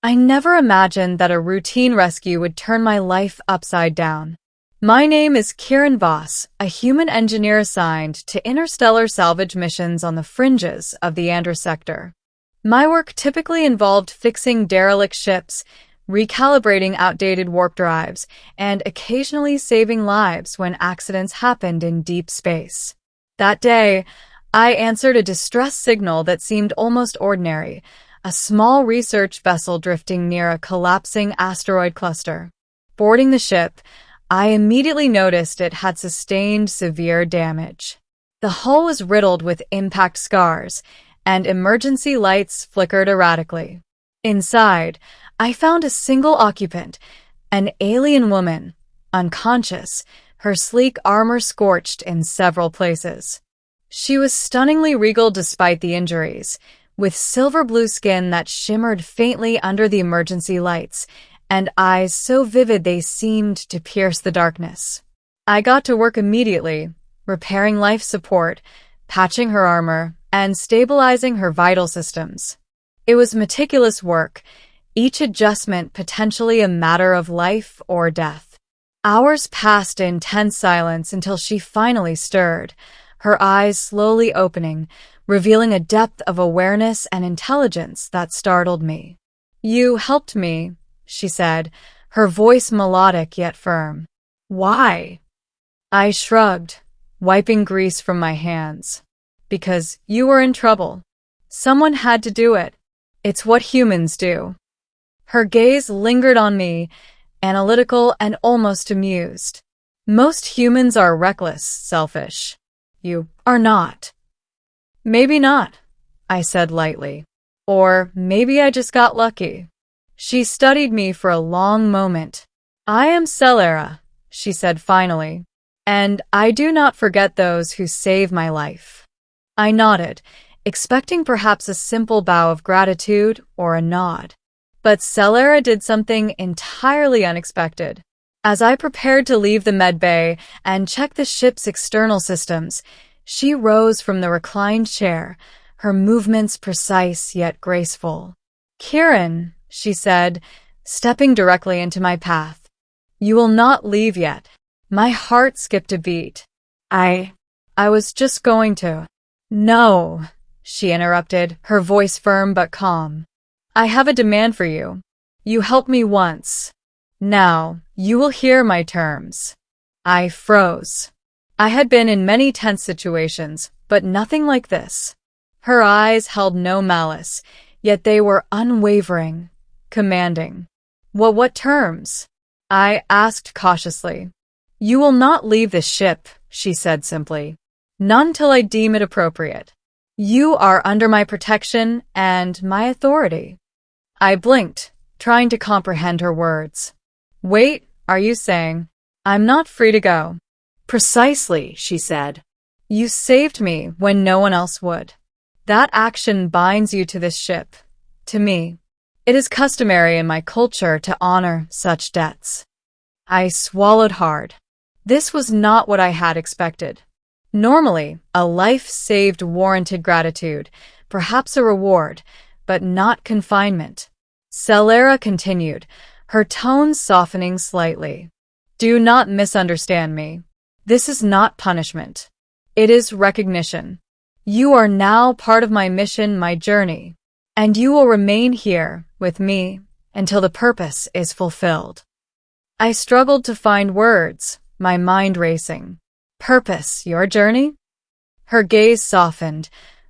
I never imagined that a routine rescue would turn my life upside down. My name is Kieran Voss, a human engineer assigned to interstellar salvage missions on the fringes of the Andrus sector. My work typically involved fixing derelict ships, recalibrating outdated warp drives, and occasionally saving lives when accidents happened in deep space. That day, I answered a distress signal that seemed almost ordinary, a small research vessel drifting near a collapsing asteroid cluster. Boarding the ship, I immediately noticed it had sustained severe damage. The hull was riddled with impact scars, and emergency lights flickered erratically. Inside, I found a single occupant, an alien woman, unconscious, her sleek armor scorched in several places. She was stunningly regal despite the injuries, with silver-blue skin that shimmered faintly under the emergency lights, and eyes so vivid they seemed to pierce the darkness. I got to work immediately, repairing life support, patching her armor, and stabilizing her vital systems. It was meticulous work, each adjustment potentially a matter of life or death. Hours passed in tense silence until she finally stirred, her eyes slowly opening, revealing a depth of awareness and intelligence that startled me. "You helped me," she said, her voice melodic yet firm. "Why?" I shrugged, wiping grease from my hands. "Because you were in trouble. Someone had to do it. It's what humans do." Her gaze lingered on me, analytical and almost amused. "Most humans are reckless, selfish. You are not." "Maybe not," I said lightly. "Or maybe I just got lucky." She studied me for a long moment. "I am Selara," she said finally, "and I do not forget those who save my life." I nodded, expecting perhaps a simple bow of gratitude or a nod. But Selara did something entirely unexpected. As I prepared to leave the medbay and check the ship's external systems, she rose from the reclined chair, her movements precise yet graceful. "Kieran," she said, stepping directly into my path, "you will not leave yet." My heart skipped a beat. I was just going to." "No," she interrupted, her voice firm but calm. "I have a demand for you. You helped me once. Now, you will hear my terms." I froze. I had been in many tense situations, but nothing like this. Her eyes held no malice, yet they were unwavering, commanding. What terms?" I asked cautiously. "You will not leave the ship," she said simply. "None till I deem it appropriate. You are under my protection and my authority." I blinked, trying to comprehend her words. "Wait, are you saying I'm not free to go?" "Precisely," she said. "You saved me when no one else would. That action binds you to this ship, to me. It is customary in my culture to honor such debts." I swallowed hard. This was not what I had expected. Normally, a life saved warranted gratitude, perhaps a reward, but not confinement. Selara continued, her tone softening slightly. "Do not misunderstand me. This is not punishment. It is recognition. You are now part of my mission, my journey, and you will remain here with me until the purpose is fulfilled." I struggled to find words, my mind racing. "Purpose, your journey?" Her gaze softened,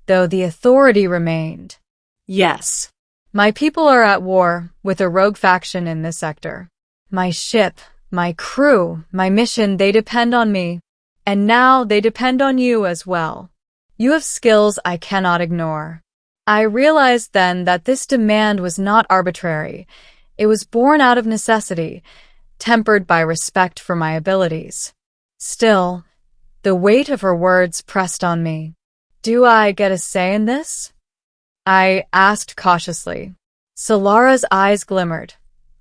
though the authority remained. "Yes. My people are at war with a rogue faction in this sector. My ship, my crew, my mission, they depend on me. And now they depend on you as well. You have skills I cannot ignore." I realized then that this demand was not arbitrary. It was born out of necessity, tempered by respect for my abilities. Still, the weight of her words pressed on me. "Do I get a say in this?" I asked cautiously. Selara's eyes glimmered,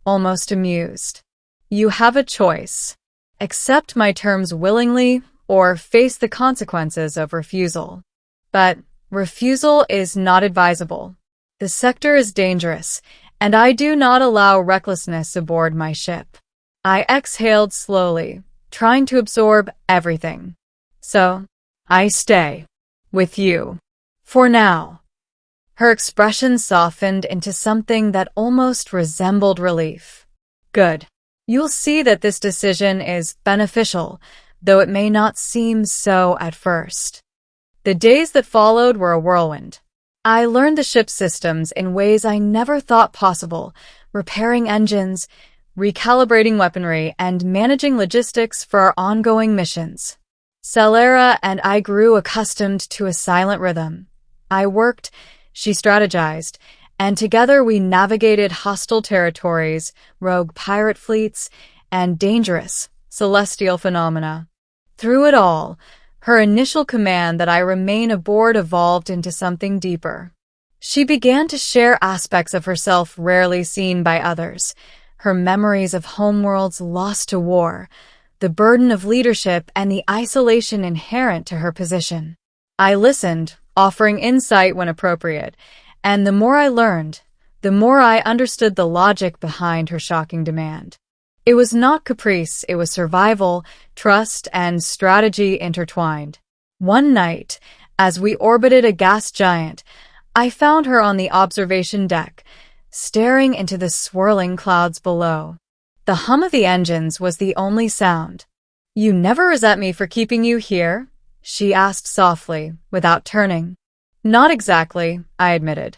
almost amused. "You have a choice. Accept my terms willingly or face the consequences of refusal. But refusal is not advisable. The sector is dangerous, and I do not allow recklessness aboard my ship. I exhaled slowly, trying to absorb everything. So, I stay. With you. For now. Her expression softened into something that almost resembled relief. Good. You'll see that this decision is beneficial, though it may not seem so at first. The days that followed were a whirlwind. I learned the ship's systems in ways I never thought possible, repairing engines, recalibrating weaponry, and managing logistics for our ongoing missions. Selara and I grew accustomed to a silent rhythm. I worked, she strategized, and together we navigated hostile territories, rogue pirate fleets, and dangerous celestial phenomena. Through it all, her initial command that I remain aboard evolved into something deeper. She began to share aspects of herself rarely seen by others, her memories of homeworlds lost to war, the burden of leadership, and the isolation inherent to her position. I listened, offering insight when appropriate, and the more I learned, the more I understood the logic behind her shocking demand. It was not caprice, it was survival, trust, and strategy intertwined. One night, as we orbited a gas giant, I found her on the observation deck, staring into the swirling clouds below. The hum of the engines was the only sound. "You never resent me for keeping you here?" she asked softly, without turning. "Not exactly," I admitted.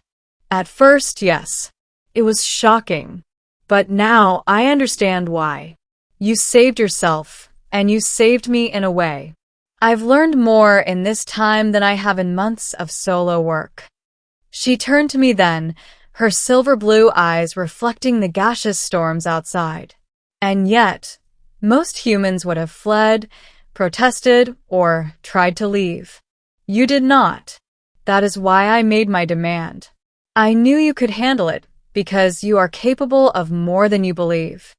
"At first, yes. It was shocking. But now I understand why. You saved yourself, and you saved me in a way. I've learned more in this time than I have in months of solo work." She turned to me then, her silver blue eyes reflecting the gaseous storms outside. "And yet, most humans would have fled, protested, or tried to leave. You did not. That is why I made my demand. I knew you could handle it, because you are capable of more than you believe."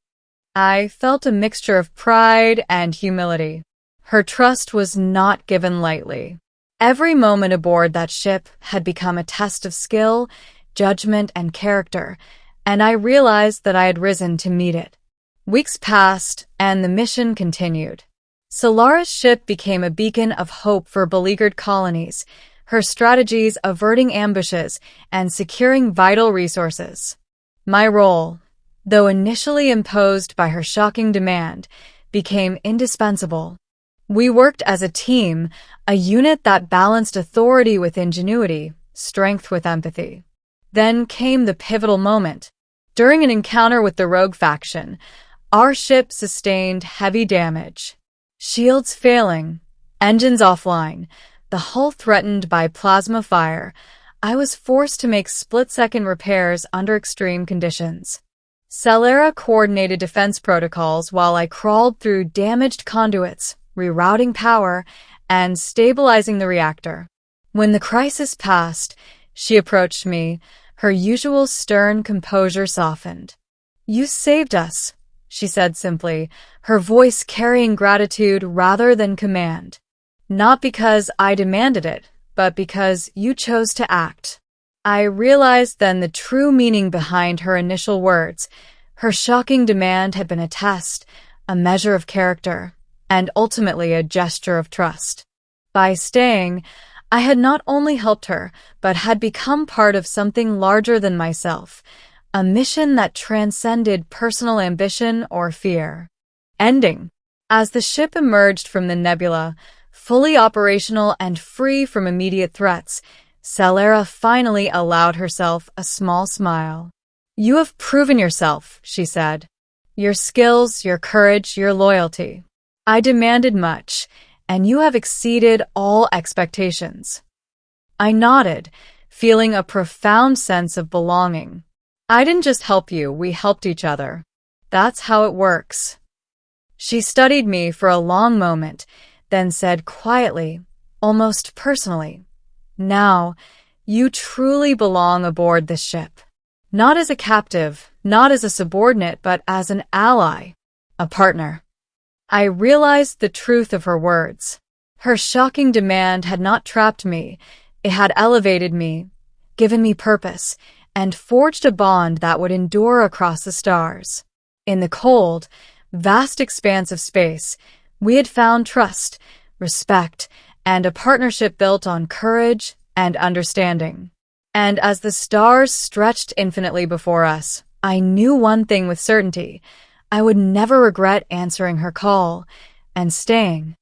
I felt a mixture of pride and humility. Her trust was not given lightly. Every moment aboard that ship had become a test of skill, judgment, and character, and I realized that I had risen to meet it. Weeks passed, and the mission continued. Selara's ship became a beacon of hope for beleaguered colonies, her strategies averting ambushes and securing vital resources. My role, though initially imposed by her shocking demand, became indispensable. We worked as a team, a unit that balanced authority with ingenuity, strength with empathy. Then came the pivotal moment. During an encounter with the rogue faction, our ship sustained heavy damage. Shields failing, engines offline, the hull threatened by plasma fire. I was forced to make split-second repairs under extreme conditions. Selara coordinated defense protocols while I crawled through damaged conduits, rerouting power, and stabilizing the reactor. When the crisis passed, she approached me, her usual stern composure softened. "You saved us," she said simply, her voice carrying gratitude rather than command. "Not because I demanded it, but because you chose to act." I realized then the true meaning behind her initial words. Her shocking demand had been a test, a measure of character, and ultimately a gesture of trust. By staying, I had not only helped her, but had become part of something larger than myself, a mission that transcended personal ambition or fear. Ending. As the ship emerged from the nebula, fully operational and free from immediate threats, Selara finally allowed herself a small smile. "You have proven yourself," she said. "Your skills, your courage, your loyalty. I demanded much, and you have exceeded all expectations." I nodded, feeling a profound sense of belonging. "I didn't just help you, we helped each other. That's how it works." She studied me for a long moment, then said quietly, almost personally, "Now, you truly belong aboard this ship. Not as a captive, not as a subordinate, but as an ally, a partner." I realized the truth of her words. Her shocking demand had not trapped me, it had elevated me, given me purpose, and forged a bond that would endure across the stars. In the cold, vast expanse of space, we had found trust, respect, and a partnership built on courage and understanding. And as the stars stretched infinitely before us, I knew one thing with certainty: I would never regret answering her call and staying.